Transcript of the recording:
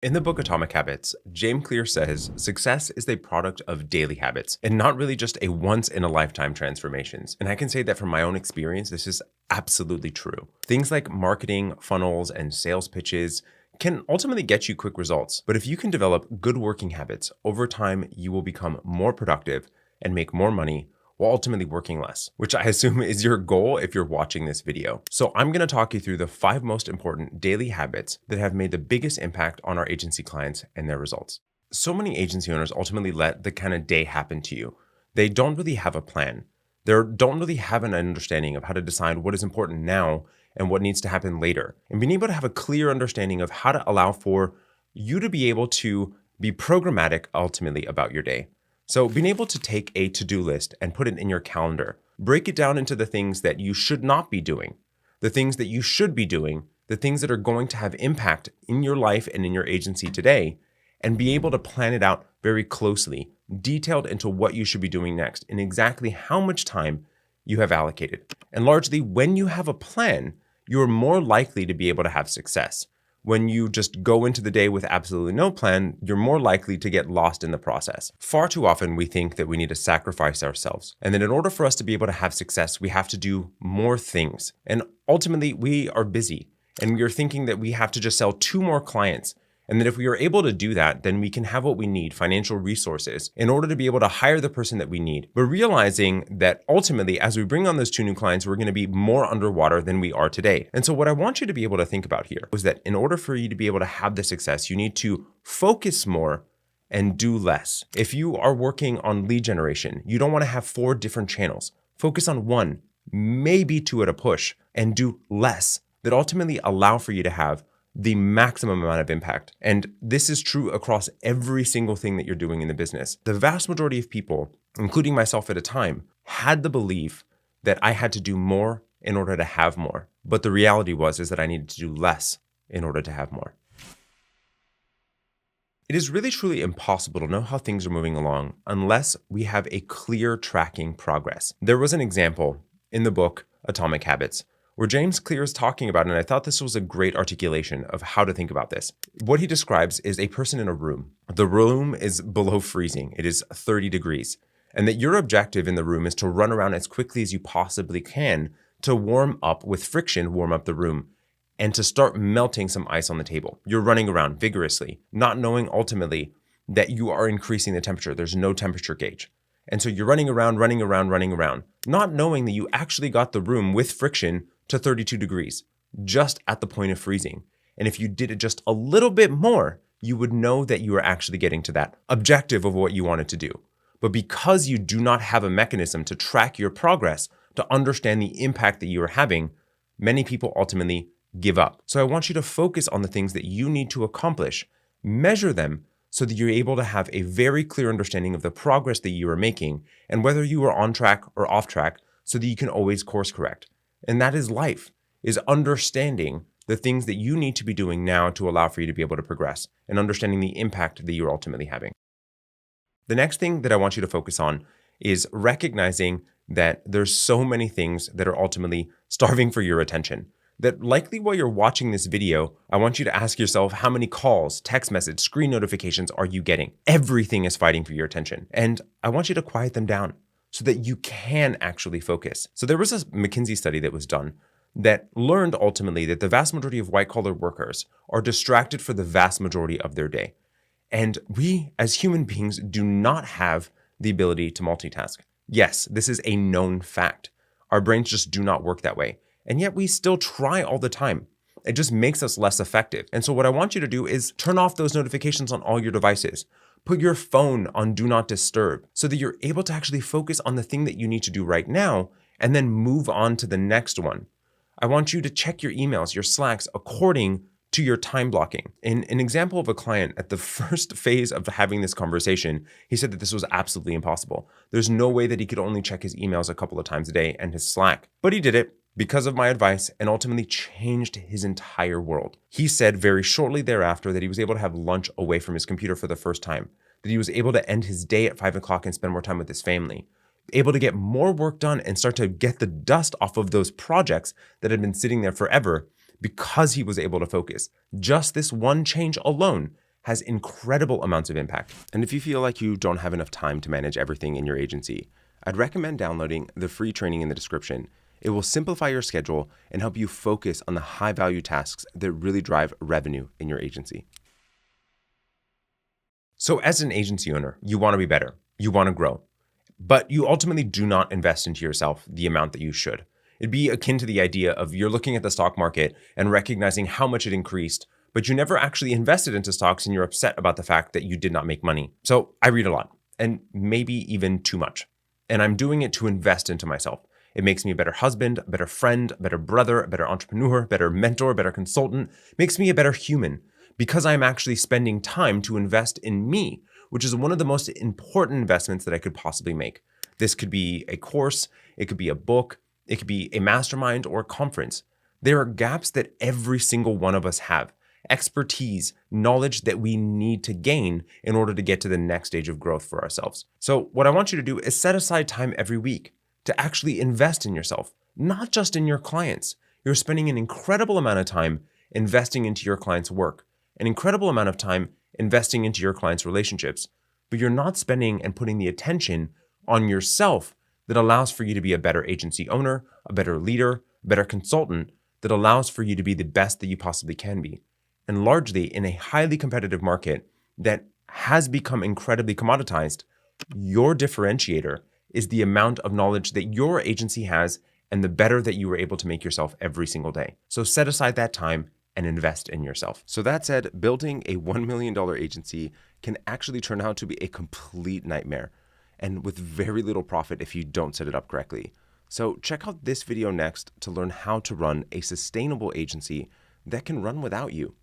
In the book Atomic Habits, James Clear says success is a product of daily habits and not really just a once in a lifetime transformations. And I can say that from my own experience, this is absolutely true. Things like marketing, funnels, and sales pitches can ultimately get you quick results. But if you can develop good working habits, over time, you will become more productive and make more money while ultimately working less, which I assume is your goal if you're watching this video. So I'm gonna talk you through the 5 most important daily habits that have made the biggest impact on our agency clients and their results. So many agency owners ultimately let the kind of day happen to you. They don't really have a plan. They don't really have an understanding of how to decide what is important now and what needs to happen later. And being able to have a clear understanding of how to allow for you to be able to be programmatic ultimately about your day. So being able to take a to-do list and put it in your calendar, break it down into the things that you should not be doing, the things that you should be doing, the things that are going to have impact in your life and in your agency today, and be able to plan it out very closely, detailed into what you should be doing next and exactly how much time you have allocated. And largely, when you have a plan, you're more likely to be able to have success. When you just go into the day with absolutely no plan, you're more likely to get lost in the process. Far too often, we think that we need to sacrifice ourselves. And that in order for us to be able to have success, we have to do more things. And ultimately, we are busy. And we are thinking that we have to just sell 2 more clients. And that if we are able to do that, then we can have what we need, financial resources, in order to be able to hire the person that we need. But realizing that ultimately, as we bring on those 2 new clients, we're going to be more underwater than we are today. And so what I want you to be able to think about here is that in order for you to be able to have the success, you need to focus more and do less. If you are working on lead generation, you don't want to have 4 different channels. Focus on 1, maybe 2 at a push, and do less that ultimately allow for you to have the maximum amount of impact. And this is true across every single thing that you're doing in the business. The vast majority of people, including myself at a time, had the belief that I had to do more in order to have more. But the reality is that I needed to do less in order to have more. It is really truly impossible to know how things are moving along unless we have a clear tracking progress. There was an example in the book Atomic Habits where James Clear is talking about, and I thought this was a great articulation of how to think about this. What he describes is a person in a room. The room is below freezing. It is 30 degrees. And that your objective in the room is to run around as quickly as you possibly can to warm up with friction, warm up the room, and to start melting some ice on the table. You're running around vigorously, not knowing ultimately that you are increasing the temperature. There's no temperature gauge. And so you're running around, not knowing that you actually got the room with friction to 32 degrees, just at the point of freezing. And if you did it just a little bit more, you would know that you are actually getting to that objective of what you wanted to do. But because you do not have a mechanism to track your progress, to understand the impact that you are having, many people ultimately give up. So I want you to focus on the things that you need to accomplish, measure them so that you're able to have a very clear understanding of the progress that you are making and whether you are on track or off track so that you can always course correct. And that is life, is understanding the things that you need to be doing now to allow for you to be able to progress and understanding the impact that you're ultimately having. The next thing that I want you to focus on is recognizing that there's so many things that are ultimately starving for your attention. That likely while you're watching this video, I want you to ask yourself how many calls, text messages, screen notifications are you getting? Everything is fighting for your attention. And I want you to quiet them down so that you can actually focus. So there was a McKinsey study that was done that learned ultimately that the vast majority of white-collar workers are distracted for the vast majority of their day. And we, as human beings, do not have the ability to multitask. Yes, this is a known fact. Our brains just do not work that way. And yet we still try all the time. It just makes us less effective. And so what I want you to do is turn off those notifications on all your devices. Put your phone on Do Not Disturb so that you're able to actually focus on the thing that you need to do right now and then move on to the next one. I want you to check your emails, your Slacks according to your time blocking. In an example of a client at the first phase of having this conversation, he said that this was absolutely impossible. There's no way that he could only check his emails a couple of times a day and his Slack, but he did it because of my advice and ultimately changed his entire world. He said very shortly thereafter that he was able to have lunch away from his computer for the first time, that he was able to end his day at 5 o'clock and spend more time with his family, able to get more work done and start to get the dust off of those projects that had been sitting there forever because he was able to focus. Just this one change alone has incredible amounts of impact. And if you feel like you don't have enough time to manage everything in your agency, I'd recommend downloading the free training in the description. It will simplify your schedule and help you focus on the high-value tasks that really drive revenue in your agency. So as an agency owner, you want to be better, you want to grow, but you ultimately do not invest into yourself the amount that you should. It'd be akin to the idea of you're looking at the stock market and recognizing how much it increased, but you never actually invested into stocks and you're upset about the fact that you did not make money. So I read a lot, and maybe even too much. And I'm doing it to invest into myself. It makes me a better husband, a better friend, a better brother, a better entrepreneur, better mentor, better consultant. It makes me a better human because I'm actually spending time to invest in me, which is one of the most important investments that I could possibly make. This could be a course, it could be a book, it could be a mastermind or a conference. There are gaps that every single one of us have. Expertise, knowledge that we need to gain in order to get to the next stage of growth for ourselves. So what I want you to do is set aside time every week to actually invest in yourself, not just in your clients. You're spending an incredible amount of time investing into your clients' work, an incredible amount of time investing into your clients' relationships, but you're not spending and putting the attention on yourself that allows for you to be a better agency owner, a better leader, a better consultant, that allows for you to be the best that you possibly can be. And largely in a highly competitive market that has become incredibly commoditized, your differentiator is the amount of knowledge that your agency has and the better that you are able to make yourself every single day. So set aside that time and invest in yourself. So that said, building a $1 million agency can actually turn out to be a complete nightmare and with very little profit if you don't set it up correctly. So check out this video next to learn how to run a sustainable agency that can run without you.